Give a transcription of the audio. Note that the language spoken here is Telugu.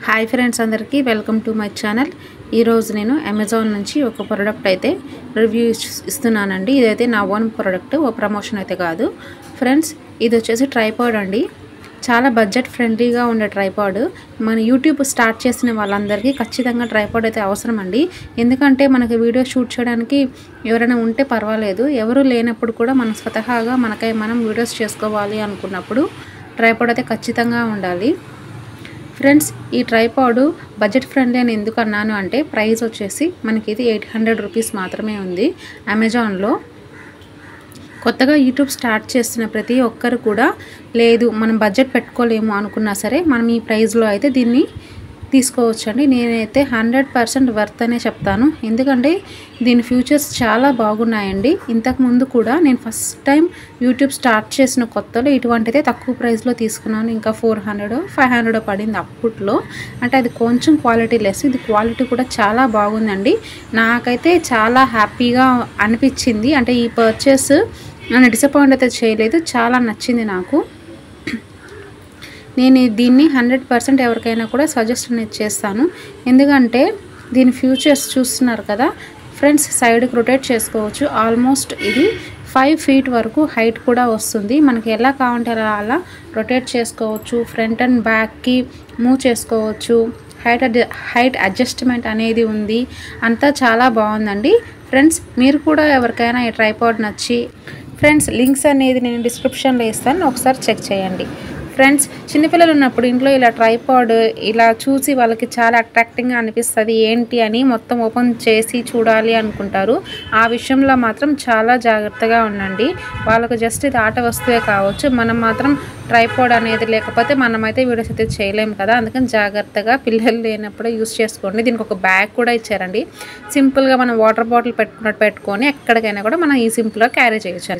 హాయ్ ఫ్రెండ్స్, అందరికీ వెల్కమ్ టు మై ఛానల్. ఈరోజు నేను అమెజాన్ నుంచి ఒక ప్రోడక్ట్ అయితే రివ్యూ ఇస్తున్నానండి. ఇదైతే నా ఓన్ ప్రోడక్ట్, ఓ ప్రమోషన్ అయితే కాదు ఫ్రెండ్స్. ఇది వచ్చేసి ట్రైపాడ్ అండి. చాలా బడ్జెట్ ఫ్రెండ్లీగా ఉండే ట్రైపాడ్. మన యూట్యూబ్ స్టార్ట్ చేసిన వాళ్ళందరికీ ఖచ్చితంగా ట్రైపాడ్ అయితే అవసరం అండి. ఎందుకంటే మనకి వీడియో షూట్ చేయడానికి ఎవరైనా ఉంటే పర్వాలేదు, ఎవరు లేనప్పుడు కూడా మనం స్వతహాగా మనకై మనం వీడియోస్ చేసుకోవాలి అనుకున్నప్పుడు ట్రైపాడ్ అయితే ఖచ్చితంగా ఉండాలి ఫ్రెండ్స్. ఈ ట్రైపాడ్ బడ్జెట్ ఫ్రెండ్లీ అని ఎందుకు అన్నాను అంటే, ప్రైస్ వచ్చేసి మనకి ఇది 800 రూపీస్ మాత్రమే ఉంది అమెజాన్లో. కొత్తగా యూట్యూబ్ స్టార్ట్ చేస్తున్న ప్రతి ఒక్కరు కూడా లేదు మనం బడ్జెట్ పెట్టుకోలేము అనుకున్నా సరే మనం ఈ ప్రైస్లో అయితే దీన్ని తీసుకోవచ్చండి. నేనైతే 100% వర్త్ అనే చెప్తాను, ఎందుకంటే దీని ఫ్యూచర్స్ చాలా బాగున్నాయండి. ఇంతకుముందు కూడా నేను ఫస్ట్ టైం యూట్యూబ్ స్టార్ట్ చేసిన కొత్తలో ఇటువంటిదే తక్కువ ప్రైస్లో తీసుకున్నాను. ఇంకా 400 500 పడింది అప్పట్లో. అంటే అది కొంచెం క్వాలిటీ లెస్, ఇది క్వాలిటీ కూడా చాలా బాగుందండి. నాకైతే చాలా హ్యాపీగా అనిపించింది. అంటే ఈ పర్చేస్ నన్ను డిసప్పాయింట్ అయితే చేయలేదు, చాలా నచ్చింది నాకు. నేను దీన్ని 100% ఎవరికైనా కూడా సజెస్ట్ అనేది చేస్తాను. ఎందుకంటే దీని ఫ్యూచర్స్ చూస్తున్నారు కదా ఫ్రెండ్స్, సైడ్కి రొటేట్ చేసుకోవచ్చు. ఆల్మోస్ట్ ఇది 5 ఫీట్ వరకు హైట్ కూడా వస్తుంది. మనకి ఎలా కావాలంటే అలా రొటేట్ చేసుకోవచ్చు. ఫ్రంట్ అండ్ బ్యాక్కి మూవ్ చేసుకోవచ్చు. హైట్ అడ్జస్ట్మెంట్ అనేది ఉంది. అంతా చాలా బాగుందండి ఫ్రెండ్స్. మీరు కూడా ఎవరికైనా ఈ ట్రైపాడ్ నచ్చి ఫ్రెండ్స్, లింక్స్ అనేది నేను డిస్క్రిప్షన్లో ఇస్తాను, ఒకసారి చెక్ చేయండి ఫ్రెండ్స్. చిన్నపిల్లలు ఉన్నప్పుడు ఇంట్లో ఇలా ట్రైపాడ్ ఇలా చూసి వాళ్ళకి చాలా అట్రాక్టింగ్గా అనిపిస్తుంది. ఏంటి అని మొత్తం ఓపెన్ చేసి చూడాలి అనుకుంటారు. ఆ విషయంలో మాత్రం చాలా జాగ్రత్తగా ఉండండి. వాళ్ళకు జస్ట్ ఇది ఆట వస్తువే కావచ్చు, మనం మాత్రం ట్రైపాడ్ అనేది లేకపోతే మనమైతే వీడియోస్ అయితే చేయలేము కదా. అందుకని జాగ్రత్తగా పిల్లలు లేనప్పుడు యూస్ చేసుకోండి. దీనికి ఒక బ్యాగ్ కూడా ఇచ్చారండి. సింపుల్గా మనం వాటర్ బాటిల్ పెట్టుకొని ఎక్కడికైనా కూడా మనం ఈ సింపుల్గా క్యారీ చేయొచ్చు.